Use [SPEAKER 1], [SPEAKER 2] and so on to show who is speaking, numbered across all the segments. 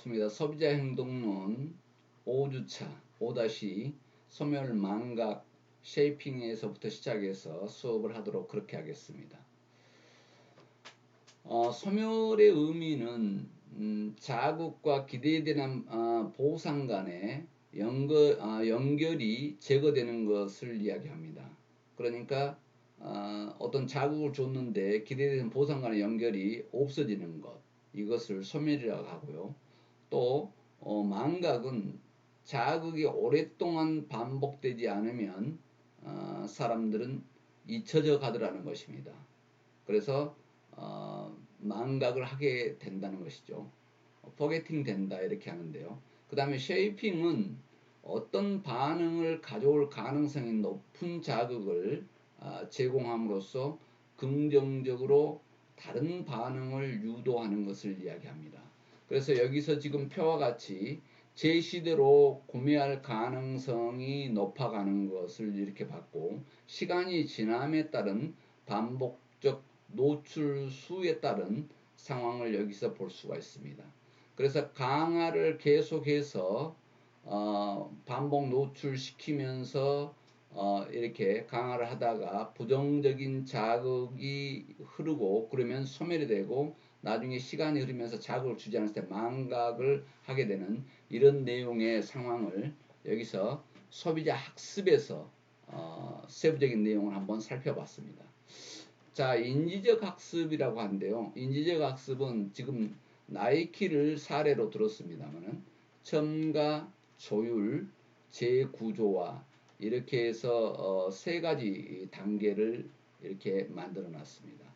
[SPEAKER 1] 반갑습니다. 소비자 행동론 5주차 5- 소멸 망각 쉐이핑에서부터 시작해서 수업을 하도록 그렇게 하겠습니다. 소멸의 의미는 자극과 기대에 대한 보상 간의 연결이 제거되는 것을 이야기합니다. 그러니까 어떤 자극을 줬는데 기대에 대한 보상 간의 연결이 없어지는 것, 이것을 소멸이라고 하고요. 또 망각은 자극이 오랫동안 반복되지 않으면 사람들은 잊혀져 가더라는 것입니다. 그래서 망각을 하게 된다는 것이죠. 포게팅 된다 이렇게 하는데요. 그 다음에 쉐이핑은 어떤 반응을 가져올 가능성이 높은 자극을 제공함으로써 긍정적으로 다른 반응을 유도하는 것을 이야기합니다. 그래서 여기서 지금 표와 같이 제 시대로 구매할 가능성이 높아가는 것을 이렇게 봤고, 시간이 지남에 따른 반복적 노출 수에 따른 상황을 여기서 볼 수가 있습니다. 그래서 강화를 계속해서 반복 노출시키면서 이렇게 강화를 하다가 부정적인 자극이 흐르고 그러면 소멸이 되고, 나중에 시간이 흐르면서 자극을 주지 않을 때 망각을 하게 되는 이런 내용의 상황을 여기서 소비자 학습에서 세부적인 내용을 한번 살펴봤습니다. 자, 인지적 학습이라고 하는데요. 인지적 학습은 지금 나이키를 사례로 들었습니다만은 첨가, 조율, 재구조화 이렇게 해서 세 가지 단계를 이렇게 만들어 놨습니다.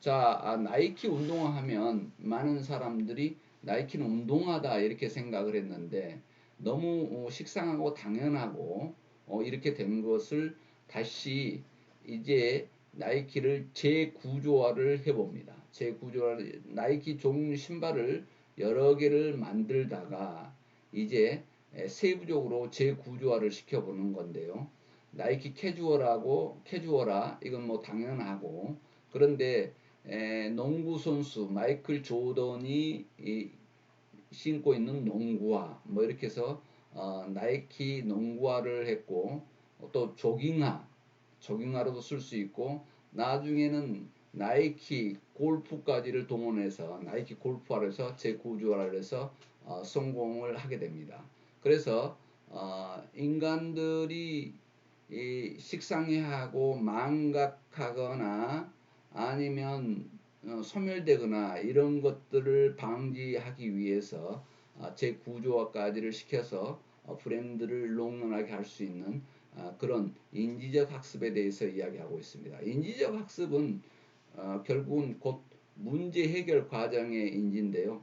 [SPEAKER 1] 자, 나이키 운동화 하면 많은 사람들이 나이키는 운동화다 이렇게 생각을 했는데, 너무 식상하고 당연하고 이렇게 된 것을 다시 이제 나이키를 재구조화를 해봅니다. 재구조화를, 나이키 종류 신발을 여러 개를 만들다가 이제 세부적으로 재구조화를 시켜보는 건데요. 나이키 캐주얼화 이건 뭐 당연하고, 그런데 농구 선수 마이클 조던이 신고 있는 농구화 뭐 이렇게 해서 나이키 농구화를 했고, 또 조깅화로도 쓸 수 있고, 나중에는 나이키 골프까지를 동원해서 나이키 골프화를 해서 재구조화를 해서 성공을 하게 됩니다. 그래서 인간들이 식상해하고 망각하거나 아니면 소멸되거나 이런 것들을 방지하기 위해서 재구조화까지를 시켜서 브랜드를 롱런하게 할 수 있는 그런 인지적 학습에 대해서 이야기하고 있습니다. 인지적 학습은 결국은 곧 문제 해결 과정의 인지인데요.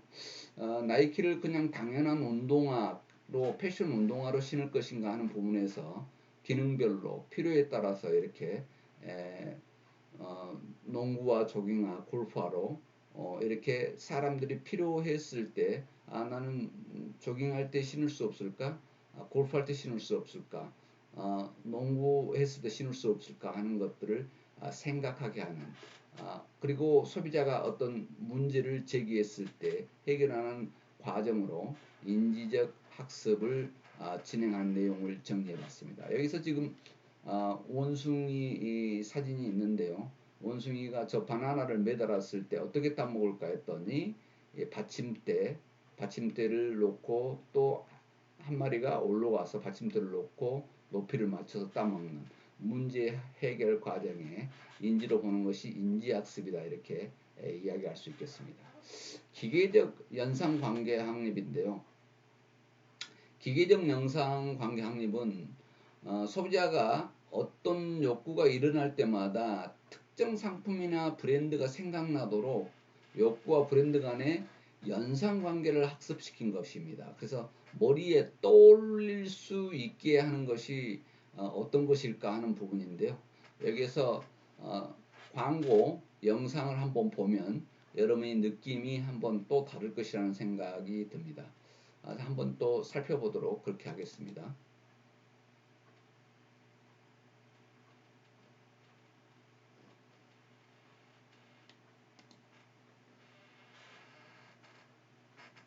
[SPEAKER 1] 나이키를 그냥 당연한 운동화로, 패션 운동화로 신을 것인가 하는 부분에서 기능별로 필요에 따라서 이렇게 농구화, 조깅화, 골프화로 이렇게 사람들이 필요했을 때 나는 조깅할 때 신을 수 없을까? 골프할 때 신을 수 없을까? 농구했을 때 신을 수 없을까 하는 것들을 생각하게 하는, 그리고 소비자가 어떤 문제를 제기했을 때 해결하는 과정으로 인지적 학습을 진행한 내용을 정리해 봤습니다. 여기서 지금 원숭이 사진이 있는데요. 원숭이가 저 바나나를 매달았을 때 어떻게 따먹을까 했더니 받침대를 놓고 또 한 마리가 올라와서 받침대를 놓고 높이를 맞춰서 따먹는 문제 해결 과정에 인지로 보는 것이 인지학습이다 이렇게 이야기할 수 있겠습니다. 기계적 연상관계 확립인데요. 기계적 연상관계 확립은 소비자가 어떤 욕구가 일어날 때마다 특정 상품이나 브랜드가 생각나도록 욕구와 브랜드 간의 연상관계를 학습시킨 것입니다. 그래서 머리에 떠올릴 수 있게 하는 것이 어떤 것일까 하는 부분인데요. 여기에서 광고 영상을 한번 보면 여러분의 느낌이 한번 또 다를 것이라는 생각이 듭니다. 한번 또 살펴보도록 그렇게 하겠습니다.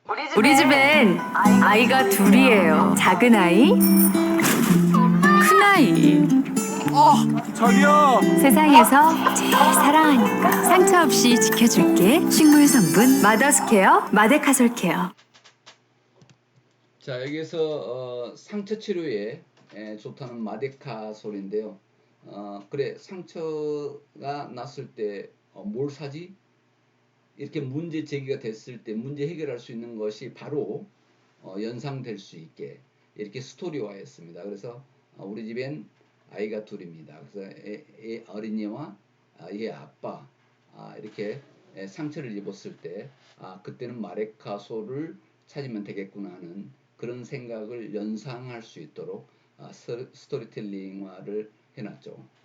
[SPEAKER 2] 우리 집엔 아이가 둘이에요. 작은 아이, 큰 아이.
[SPEAKER 3] 저기요.
[SPEAKER 2] 세상에서 제일 사랑하니까 상처 없이 지켜줄게. 식물 성분 마더스케어, 마데카솔케어.
[SPEAKER 1] 자, 여기에서 상처 치료에 좋다는 마데카솔인데요. 그래, 상처가 났을 때 뭘 사지? 이렇게 문제 제기가 됐을 때 문제 해결할 수 있는 것이 바로 연상될 수 있게 이렇게 스토리화했습니다. 그래서 우리 집엔 아이가 둘입니다. 그래서 어린이와 얘 아빠 이렇게 상처를 입었을 때 그때는 마레카소를 찾으면 되겠구나 하는 그런 생각을 연상할 수 있도록 스토리텔링화를 해놨죠.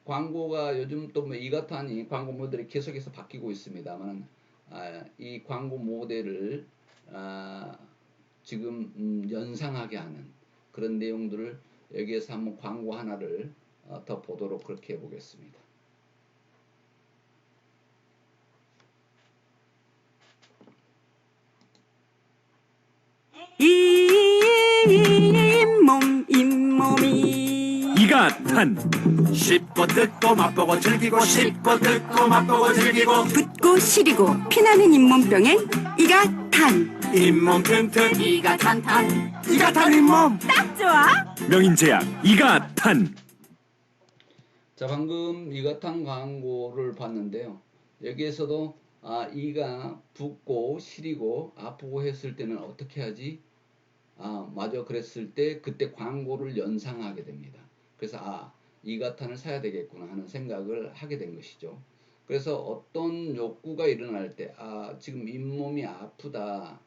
[SPEAKER 1] 광고가 요즘 또 뭐 이가탄이 광고 모델이 계속해서 바뀌고 있습니다만 이 광고 모델을 지금 연상하게 하는 그런 내용들을 여기에서 한번 광고 하나를 더 보도록 그렇게 해보겠습니다.
[SPEAKER 4] 잇몸이
[SPEAKER 3] 이가탄.
[SPEAKER 4] 쉽고 듣고 맛보고 즐기고 쉽고 듣고 맛보고 즐기고
[SPEAKER 5] 붓고 시리고 피나는 잇몸병에 이가 탄.
[SPEAKER 4] 잇몸 튼튼
[SPEAKER 5] 이가 탄탄.
[SPEAKER 4] 이가탄 잇몸.
[SPEAKER 5] 딱 좋아.
[SPEAKER 3] 명인제약 이가탄.
[SPEAKER 1] 자, 방금 이가탄 광고를 봤는데요. 여기에서도 이가 붓고 시리고 아프고 했을 때는 어떻게 하지? 맞아, 그랬을 때 그때 광고를 연상하게 됩니다. 그래서 이가탄을 사야 되겠구나 하는 생각을 하게 된 것이죠. 그래서 어떤 욕구가 일어날 때 지금 잇몸이 아프다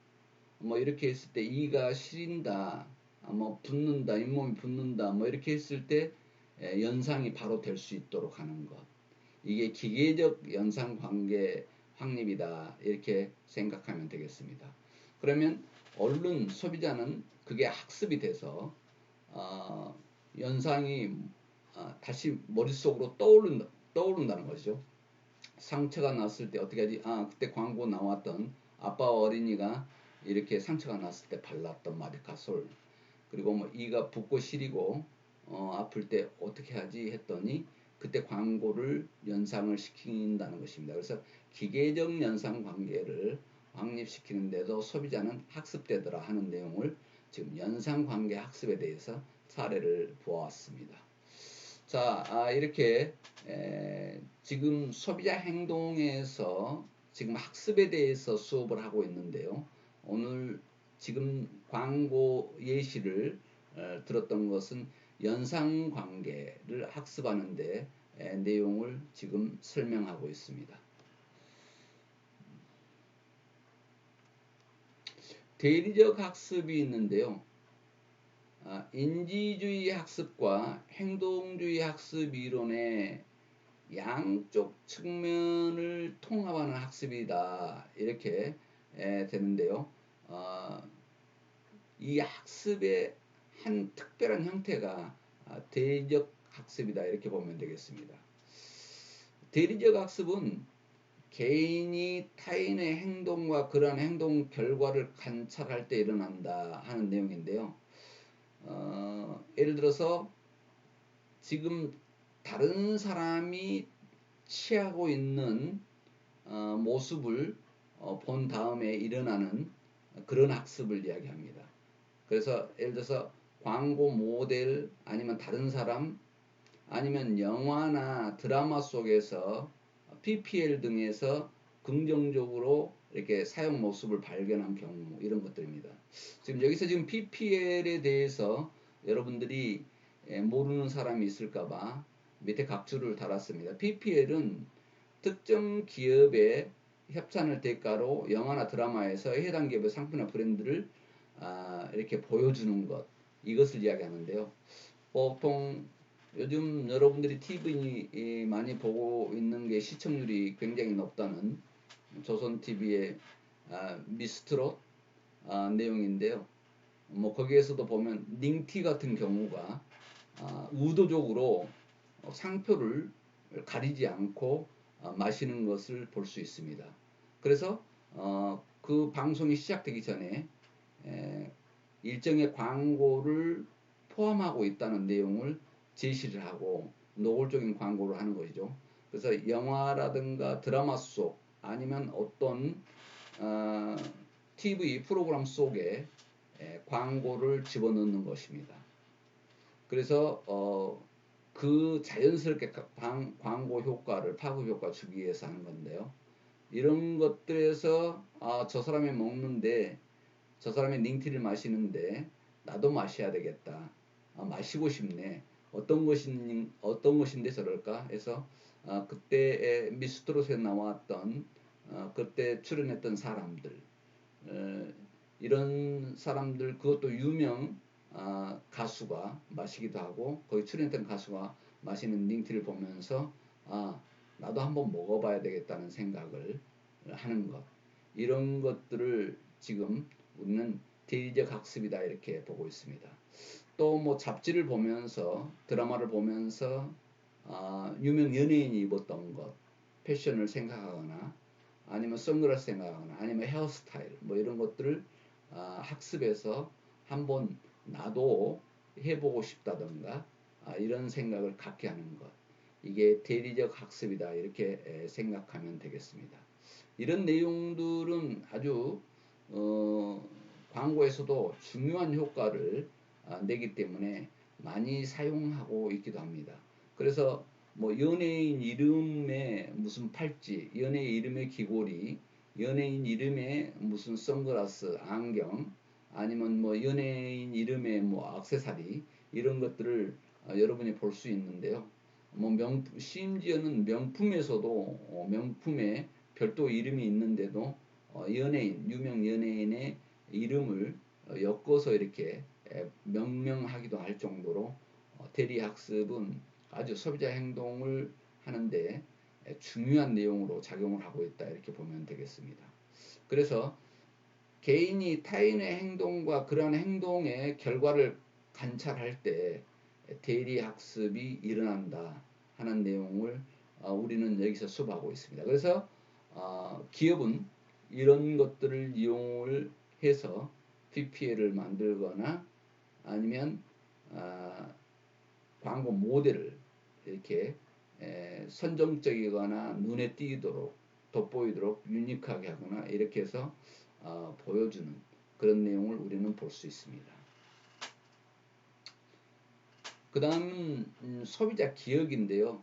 [SPEAKER 1] 뭐 이렇게 했을 때 이가 시린다 뭐 붓는다 잇몸이 붓는다 뭐 이렇게 했을 때 연상이 바로 될 수 있도록 하는 것, 이게 기계적 연상 관계 확립이다 이렇게 생각하면 되겠습니다. 그러면 얼른 소비자는 그게 학습이 돼서 연상이 다시 머릿속으로 떠오른다는 것이죠. 상처가 났을 때 어떻게 하지? 그때 광고 나왔던 아빠와 어린이가 이렇게 상처가 났을 때 발랐던 마데카솔, 그리고 뭐 이가 붓고 시리고 아플 때 어떻게 하지 했더니 그때 광고를 연상을 시킨다는 것입니다. 그래서 기계적 연상 관계를 확립시키는데도 소비자는 학습되더라 하는 내용을 지금 연상 관계 학습에 대해서 사례를 보았습니다. 자, 이렇게 지금 소비자 행동에서 지금 학습에 대해서 수업을 하고 있는데요. 오늘 지금 광고 예시를 들었던 것은 연상 관계를 학습하는데 내용을 지금 설명하고 있습니다. 대리적 학습이 있는데요. 인지주의 학습과 행동주의 학습 이론의 양쪽 측면을 통합하는 학습이다 이렇게 되는데요. 이 학습의 한 특별한 형태가 대리적 학습이다 이렇게 보면 되겠습니다. 대리적 학습은 개인이 타인의 행동과 그러한 행동 결과를 관찰할 때 일어난다 하는 내용인데요. 예를 들어서 지금 다른 사람이 취하고 있는 모습을 본 다음에 일어나는 그런 학습을 이야기합니다. 그래서 예를 들어서 광고 모델 아니면 다른 사람 아니면 영화나 드라마 속에서 PPL 등에서 긍정적으로 이렇게 사용 모습을 발견한 경우 이런 것들입니다. 지금 여기서 지금 PPL에 대해서 여러분들이 모르는 사람이 있을까봐 밑에 각주를 달았습니다. PPL은 특정 기업의 협찬을 대가로 영화나 드라마에서 해당 기업의 상품이나 브랜드를 이렇게 보여주는 것, 이것을 이야기하는데요. 보통 요즘 여러분들이 TV 많이 보고 있는 게 시청률이 굉장히 높다는 조선TV의 미스트롯 내용인데요. 뭐 거기에서도 보면 닝티 같은 경우가 의도적으로 상표를 가리지 않고 마시는 것을 볼 수 있습니다. 그래서 그 방송이 시작되기 전에 일정의 광고를 포함하고 있다는 내용을 제시를 하고 노골적인 광고를 하는 것이죠. 그래서 영화라든가 드라마 속 아니면 어떤 TV 프로그램 속에 광고를 집어넣는 것입니다. 그래서 그 자연스럽게 광고 효과를 파급 효과 주기 위해서 하는 건데요. 이런 것들에서 저 사람이 먹는데 저 사람이 닝티를 마시는데 나도 마셔야 되겠다. 마시고 싶네. 어떤 것인데 저럴까 해서 그때 미스트롯에 나왔던 그때 출연했던 사람들 이런 사람들 그것도 유명 가수가 마시기도 하고 거기 출연했던 가수가 마시는 닝티를 보면서 나도 한번 먹어봐야 되겠다는 생각을 하는 것 이런 것들을 지금 우리는 대리적 학습이다 이렇게 보고 있습니다. 또 뭐 잡지를 보면서 드라마를 보면서 유명 연예인이 입었던 것 패션을 생각하거나 아니면 선글라스 생각하거나 아니면 헤어스타일 뭐 이런 것들을 학습해서 한번 나도 해보고 싶다던가 이런 생각을 갖게 하는 것 이게 대리적 학습이다 이렇게 생각하면 되겠습니다. 이런 내용들은 아주 광고에서도 중요한 효과를 내기 때문에 많이 사용하고 있기도 합니다. 그래서 뭐 연예인 이름에 무슨 팔찌, 연예인 이름의 귀걸이, 연예인 이름에 무슨 선글라스, 안경, 아니면 뭐 연예인 이름의 뭐 액세서리 이런 것들을 여러분이 볼 수 있는데요. 뭐 심지어는 명품에서도 명품에 별도 이름이 있는데도 유명 연예인의 이름을 엮어서 이렇게 명명하기도 할 정도로 대리학습은 아주 소비자 행동을 하는데 중요한 내용으로 작용을 하고 있다 이렇게 보면 되겠습니다. 그래서 개인이 타인의 행동과 그러한 행동의 결과를 관찰할 때 대리학습이 일어난다 하는 내용을 우리는 여기서 수업하고 있습니다. 그래서 기업은 이런 것들을 이용을 해서 PPL을 만들거나 아니면 광고 모델을 이렇게 선정적이거나 눈에 띄도록 돋보이도록 유니크하게 하거나 이렇게 해서 보여주는 그런 내용을 우리는 볼 수 있습니다. 그 다음은 소비자 기억인데요.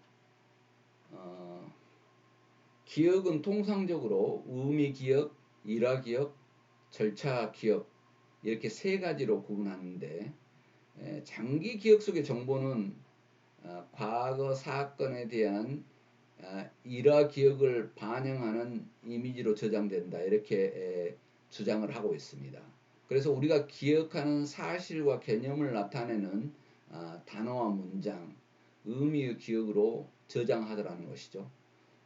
[SPEAKER 1] 기억은 통상적으로 의미 기억, 일화 기억, 절차 기억 이렇게 세 가지로 구분하는데 장기 기억 속의 정보는 과거 사건에 대한 일화 기억을 반영하는 이미지로 저장된다 이렇게 주장을 하고 있습니다. 그래서 우리가 기억하는 사실과 개념을 나타내는 단어와 문장, 의미의 기억으로 저장하더라는 것이죠.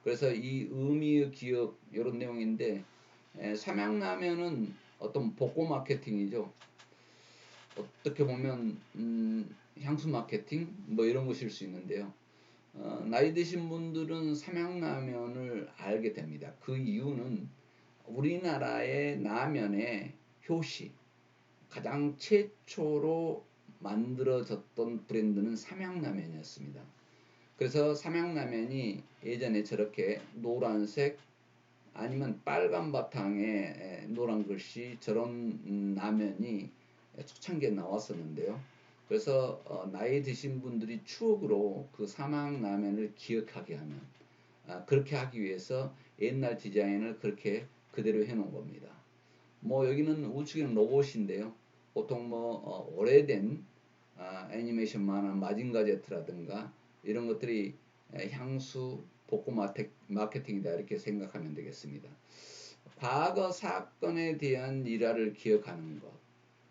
[SPEAKER 1] 그래서 이 의미의 기억 이런 내용인데 삼양라면은 어떤 복고 마케팅이죠. 어떻게 보면 향수 마케팅 뭐 이런 것일 수 있는데요. 나이 드신 분들은 삼양라면을 알게 됩니다. 그 이유는 우리나라의 라면의 효시 가장 최초로 만들어졌던 브랜드는 삼양라면이었습니다. 그래서 삼양라면이 예전에 저렇게 노란색 아니면 빨간 바탕에 노란 글씨 저런 라면이 초창기에 나왔었는데요. 그래서 나이 드신 분들이 추억으로 그 삼양라면을 기억하게 하는 그렇게 하기 위해서 옛날 디자인을 그렇게 그대로 해놓은 겁니다. 뭐 여기는 우측에는 로봇인데요. 보통 뭐 오래된 애니메이션 만화 마징가 제트라든가 이런 것들이 향수 복고 마케팅이다 이렇게 생각하면 되겠습니다. 과거 사건에 대한 일화를 기억하는 것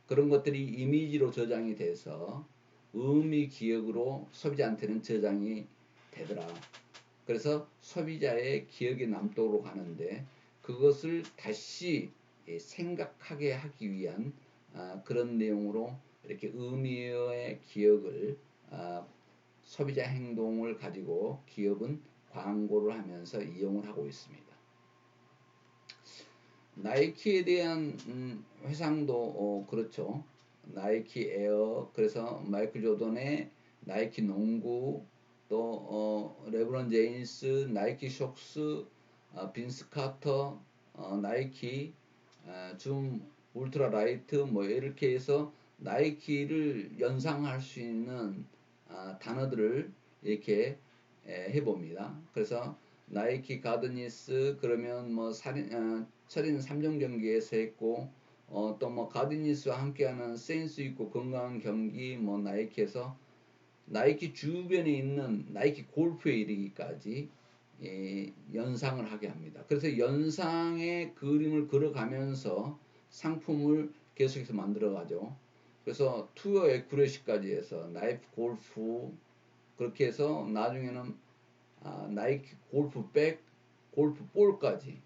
[SPEAKER 1] 그런 것들이 이미지로 저장이 돼서 의미 기억으로 소비자한테는 저장이 되더라. 그래서 소비자의 기억에 남도록 하는데 그것을 다시 생각하게 하기 위한 그런 내용으로 이렇게 의미의 기억을 소비자 행동을 가지고 기업은 광고를 하면서 이용을 하고 있습니다. 나이키에 대한 회상도 그렇죠. 나이키 에어, 그래서 마이클 조던의 나이키 농구, 또 레브론 제임스 나이키 ሾ크스, 빈스 카터 나이키 줌 울트라 라이트 뭐 이렇게 해서 나이키를 연상할 수 있는 단어들을 이렇게 해봅니다. 그래서 나이키 가드니스 그러면 뭐 철인 3종 경기에서 했고 또 뭐 가드니스와 함께하는 센스 있고 건강한 경기 뭐 나이키에서 나이키 주변에 있는 나이키 골프에 이르기까지 연상을 하게 합니다. 그래서 연상의 그림을 그려가면서 상품을 계속해서 만들어가죠. 그래서 투어 에쿠레시까지 해서 나이프 골프 그렇게 해서 나중에는 나이키 골프백, 골프볼까지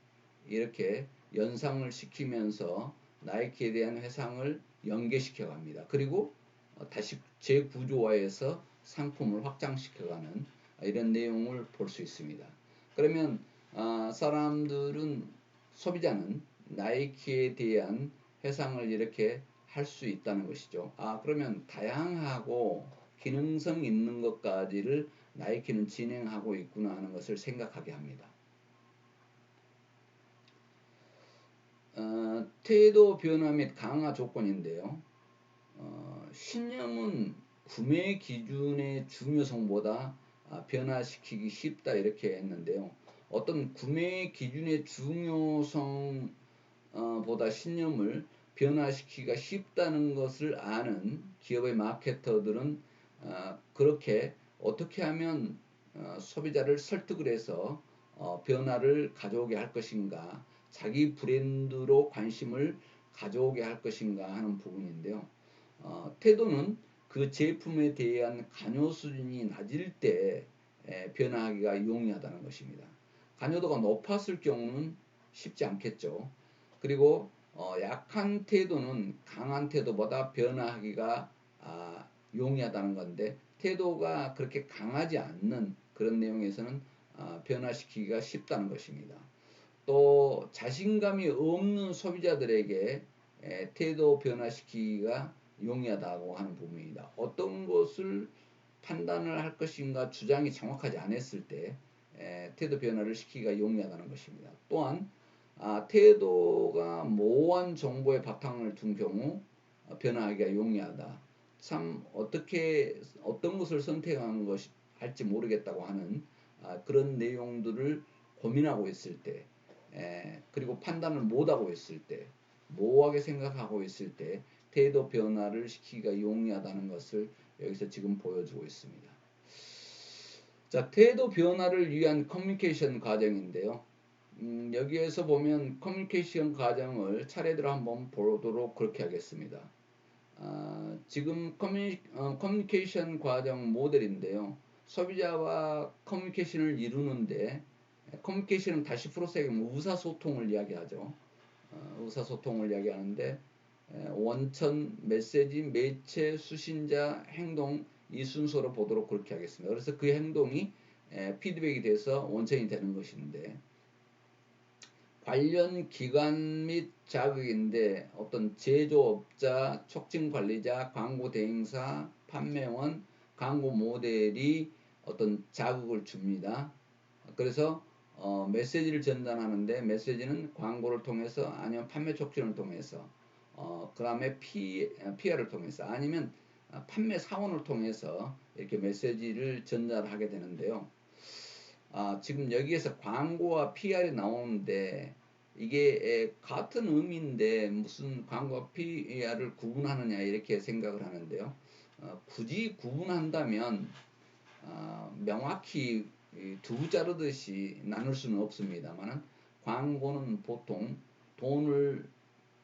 [SPEAKER 1] 이렇게 연상을 시키면서 나이키에 대한 회상을 연계시켜 갑니다. 그리고 다시 재구조화해서 상품을 확장시켜가는 이런 내용을 볼 수 있습니다. 그러면 사람들은 소비자는 나이키에 대한 회상을 이렇게 할 수 있다는 것이죠. 그러면 다양하고 기능성 있는 것까지를 나이키는 진행하고 있구나 하는 것을 생각하게 합니다. 태도 변화 및 강화 조건인데요. 신념은 구매 기준의 중요성보다 변화시키기 쉽다 이렇게 했는데요. 어떤 구매 기준의 중요성보다 신념을 변화시키기가 쉽다는 것을 아는 기업의 마케터들은 그렇게 어떻게 하면 소비자를 설득을 해서 변화를 가져오게 할 것인가, 자기 브랜드로 관심을 가져오게 할 것인가 하는 부분인데요. 태도는 그 제품에 대한 관여 수준이 낮을 때 변화하기가 용이하다는 것입니다. 관여도가 높았을 경우는 쉽지 않겠죠. 그리고 약한 태도는 강한 태도보다 변화하기가 용이하다는 건데 태도가 그렇게 강하지 않는 그런 내용에서는 변화시키기가 쉽다는 것입니다. 또 자신감이 없는 소비자들에게 태도 변화시키기가 용이하다고 하는 부분입니다. 어떤 것을 판단을 할 것인가 주장이 정확하지 않았을 때 태도 변화를 시키기가 용이하다는 것입니다. 또한 태도가 모호한 정보의 바탕을 둔 경우 변화하기가 용이하다. 참 어떤 것을 선택하는 것이 할지 모르겠다고 하는 그런 내용들을 고민하고 있을 때 그리고 판단을 못하고 있을 때 모호하게 생각하고 있을 때 태도 변화를 시키기가 용이하다는 것을 여기서 지금 보여주고 있습니다. 자, 태도 변화를 위한 커뮤니케이션 과정인데요. 여기에서 보면 커뮤니케이션 과정을 차례대로 한번 보도록 그렇게 하겠습니다. 지금 커뮤니케이션 과정 모델인데요. 소비자와 커뮤니케이션을 이루는데 커뮤니케이션은 다시 풀어서 얘기하면 의사소통을 이야기하죠. 의사소통을 이야기하는데 원천, 메시지, 매체, 수신자, 행동 이 순서로 보도록 그렇게 하겠습니다. 그래서 그 행동이 피드백이 돼서 원천이 되는 것인데 관련 기관 및 자극인데 어떤 제조업자, 촉진관리자, 광고 대행사, 판매원, 광고 모델이 어떤 자극을 줍니다. 그래서 메시지를 전달하는데 메시지는 광고를 통해서 아니면 판매 촉진을 통해서 그 다음에 PR을 통해서 아니면 판매 사원을 통해서 이렇게 메시지를 전달하게 되는데요. 지금 여기에서 광고와 PR이 나오는데 이게 같은 의미인데 무슨 광고와 PR을 구분하느냐 이렇게 생각을 하는데요. 굳이 구분한다면 명확히 두 자르듯이 나눌 수는 없습니다만 광고는 보통 돈을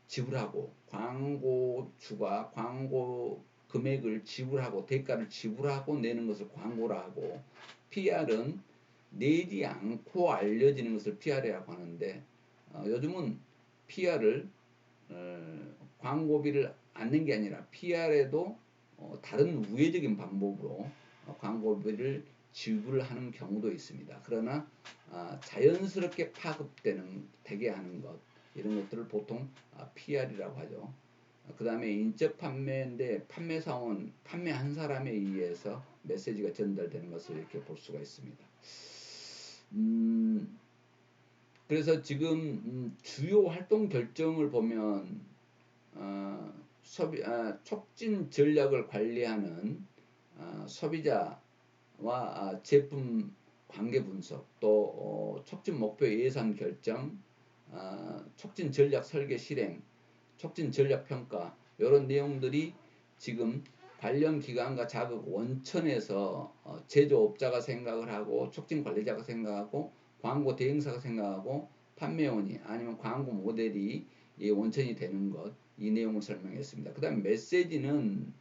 [SPEAKER 1] 지불하고 광고주가 광고 금액을 지불하고 대가를 지불하고 내는 것을 광고라 하고 PR은 내지 않고 알려지는 것을 PR이라고 하는데 요즘은 PR을 광고비를 안 낸 게 아니라 PR에도 다른 우회적인 방법으로 광고비를 지불하는 경우도 있습니다. 그러나 자연스럽게 파급되는 되게 하는 것 이런 것들을 보통 PR이라고 하죠. 그 다음에 인적 판매인데 판매사원, 판매한 사람에 의해서 메시지가 전달되는 것을 이렇게 볼 수가 있습니다. 그래서 지금 주요 활동 결정을 보면 촉진 전략을 관리하는 소비자와 제품 관계 분석, 또 촉진 목표 예산 결정, 촉진 전략 설계 실행, 촉진 전략 평가 이런 내용들이 지금 관련 기관과 자극 원천에서 제조업자가 생각을 하고 촉진 관리자가 생각하고 광고 대행사가 생각하고 판매원이 아니면 광고 모델이 원천이 되는 것, 이 내용을 설명했습니다. 그 다음 메시지는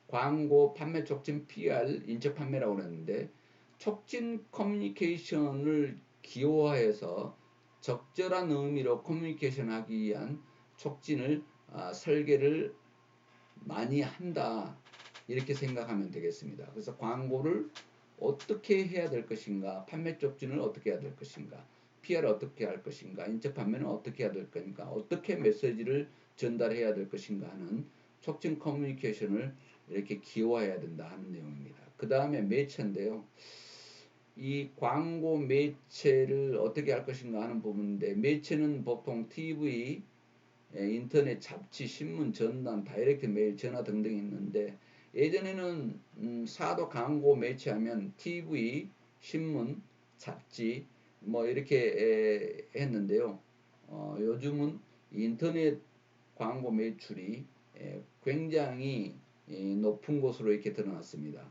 [SPEAKER 1] 광고, 판매 촉진, PR, 인적 판매라고 그랬는데 촉진 커뮤니케이션을 기호화해서 적절한 의미로 커뮤니케이션 하기 위한 촉진을 설계를 많이 한다, 이렇게 생각하면 되겠습니다. 그래서 광고를 어떻게 해야 될 것인가, 판매 촉진을 어떻게 해야 될 것인가, PR을 어떻게 할 것인가, 인적 판매는 어떻게 해야 될 것인가, 어떻게 메시지를 전달해야 될 것인가 하는 촉진 커뮤니케이션을 이렇게 기호화해야 된다 하는 내용입니다. 그 다음에 매체인데요. 이 광고 매체를 어떻게 할 것인가 하는 부분인데, 매체는 보통 TV, 인터넷, 잡지, 신문, 전단, 다이렉트 메일, 전화 등등이 있는데, 예전에는 사도 광고 매체하면 TV, 신문, 잡지 뭐 이렇게 했는데요. 요즘은 인터넷 광고 매출이 굉장히 높은 것으로 이렇게 드러났습니다.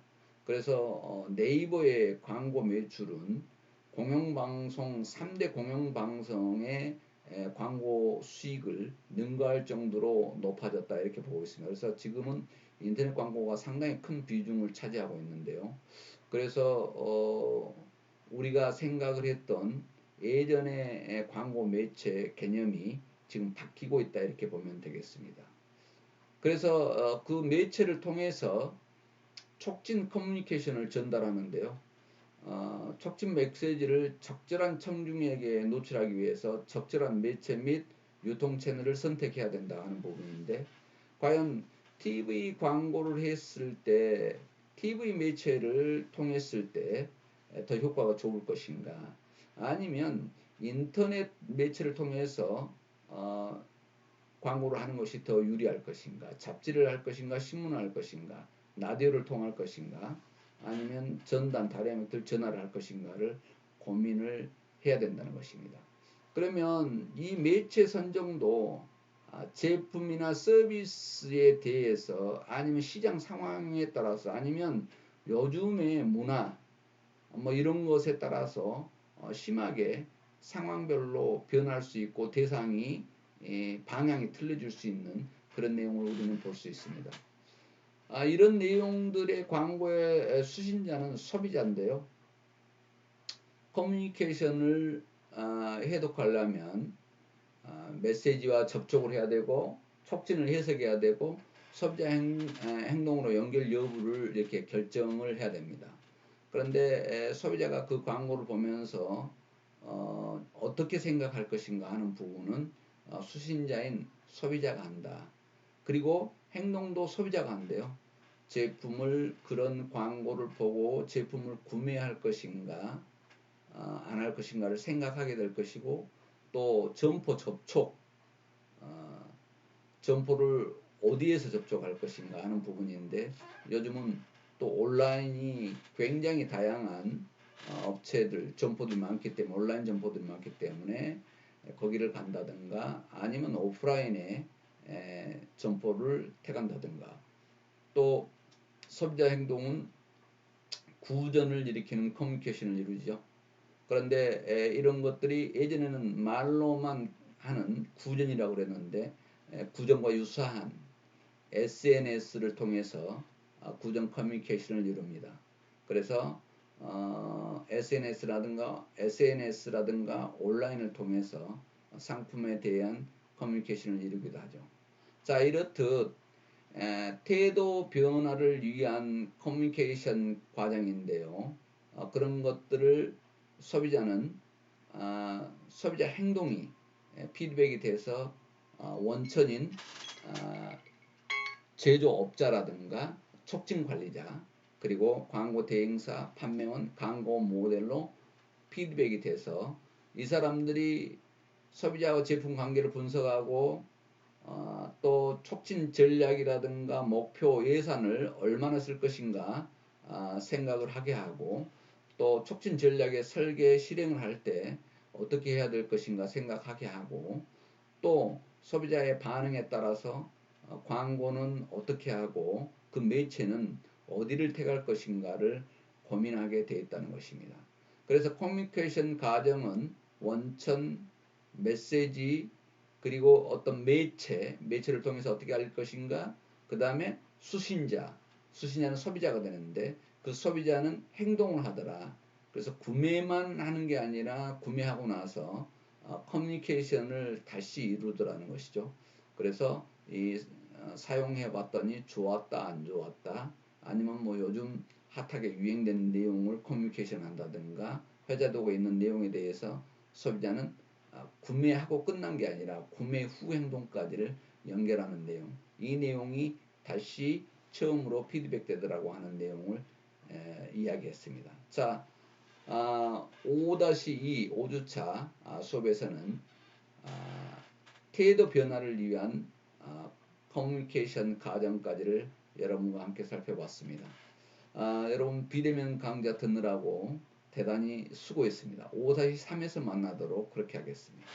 [SPEAKER 1] 그래서 네이버의 광고 매출은 공영방송 3대 공영방송의 광고 수익을 능가할 정도로 높아졌다, 이렇게 보고 있습니다. 그래서 지금은 인터넷 광고가 상당히 큰 비중을 차지하고 있는데요. 그래서 우리가 생각을 했던 예전의 광고 매체 개념이 지금 바뀌고 있다, 이렇게 보면 되겠습니다. 그래서 그 매체를 통해서 촉진 커뮤니케이션을 전달하는데요. 촉진 메시지를 적절한 청중에게 노출하기 위해서 적절한 매체 및 유통 채널을 선택해야 된다 하는 부분인데, 과연 TV 광고를 했을 때, TV 매체를 통했을 때 더 효과가 좋을 것인가, 아니면 인터넷 매체를 통해서 광고를 하는 것이 더 유리할 것인가, 잡지를 할 것인가, 신문을 할 것인가, 라디오를 통할 것인가, 아니면 전단, 다이렉트 전화를 할 것인가를 고민을 해야 된다는 것입니다. 그러면 이 매체 선정도 제품이나 서비스에 대해서, 아니면 시장 상황에 따라서, 아니면 요즘의 문화 뭐 이런 것에 따라서 심하게 상황별로 변할 수 있고 대상이 방향이 틀려질 수 있는 그런 내용을 우리는 볼 수 있습니다. 이런 내용들의 광고의 수신자는 소비자인데요. 커뮤니케이션을 해독하려면 메시지와 접촉을 해야 되고, 촉진을 해석해야 되고, 소비자 행동으로 연결 여부를 이렇게 결정을 해야 됩니다. 그런데 소비자가 그 광고를 보면서 어떻게 생각할 것인가 하는 부분은 수신자인 소비자가 한다. 그리고 행동도 소비자가 한대요. 제품을, 그런 광고를 보고 제품을 구매할 것인가 안 할 것인가를 생각하게 될 것이고, 또 점포 접촉, 점포를 어디에서 접촉할 것인가 하는 부분인데, 요즘은 또 온라인이 굉장히 다양한 업체들, 점포들이 많기 때문에, 온라인 점포들이 많기 때문에 거기를 간다든가, 아니면 오프라인에 점포를 택한다든가, 또 소비자 행동은 구전을 일으키는 커뮤니케이션을 이루죠. 그런데 이런 것들이 예전에는 말로만 하는 구전이라고 그랬는데, 구전과 유사한 SNS를 통해서 구전 커뮤니케이션을 이룹니다. 그래서 SNS라든가 온라인을 통해서 상품에 대한 커뮤니케이션을 이루기도 하죠. 자, 이렇듯 태도 변화를 위한 커뮤니케이션 과정인데요. 그런 것들을 소비자는 소비자 행동이 피드백이 돼서 원천인 제조업자라든가 촉진관리자 그리고 광고 대행사, 판매원, 광고 모델로 피드백이 돼서 이 사람들이 소비자와 제품 관계를 분석하고 또 촉진 전략이라든가 목표 예산을 얼마나 쓸 것인가 생각을 하게 하고 또 촉진 전략의 설계 실행을 할 때 어떻게 해야 될 것인가 생각하게 하고 또 소비자의 반응에 따라서 광고는 어떻게 하고 그 매체는 어디를 택할 것인가를 고민하게 되어 있다는 것입니다. 그래서 커뮤니케이션 과정은 원천, 메시지, 그리고 어떤 매체를 통해서 어떻게 할 것인가, 그 다음에 수신자는 소비자가 되는데 그 소비자는 행동을 하더라. 그래서 구매만 하는 게 아니라 구매하고 나서 커뮤니케이션을 다시 이루더라는 것이죠. 그래서 사용해 봤더니 좋았다, 안 좋았다, 아니면 뭐 요즘 핫하게 유행되는 내용을 커뮤니케이션 한다든가 회자되고 있는 내용에 대해서 소비자는 구매하고 끝난 게 아니라 구매 후 행동까지를 연결하는 내용, 이 내용이 다시 처음으로 피드백 되더라고 하는 내용을 이야기했습니다. 자, 5-2 5주차 수업에서는 태도 변화를 위한 커뮤니케이션 과정까지를 여러분과 함께 살펴봤습니다. 여러분 비대면 강좌 듣느라고 대단히 수고했습니다. 5-3에서 만나도록 그렇게 하겠습니다.